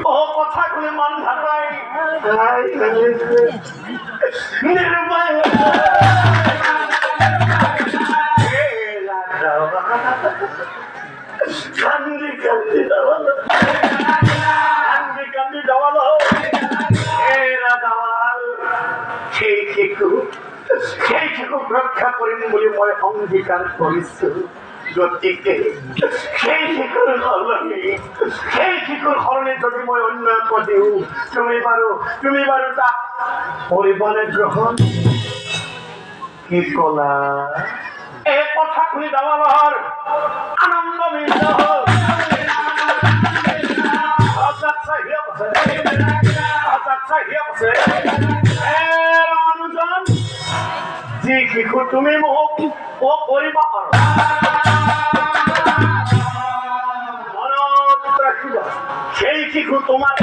ও কথা শুনে মন ঢাকাই নির্ভয় কান্দি কান্দি দাওয়ালো কান্দি কান্দি দাওয়ালো এরা দাওয়াল সেই শিক্ষক রক্ষা করেন বলে মই অঙ্গীকার করিছো গতিকে সেই শিক্ষক হরণে যদি মই অন্য পদেও তুমি পারো তা পরিবনে গ্রহণ কি কলা এ কথা শুনি দাওয়ালর আনন্দ মিলিত যি শিশু তুমি মোক ও কৰিবা মনত ৰাখিবা সেই শিশু তোমাৰ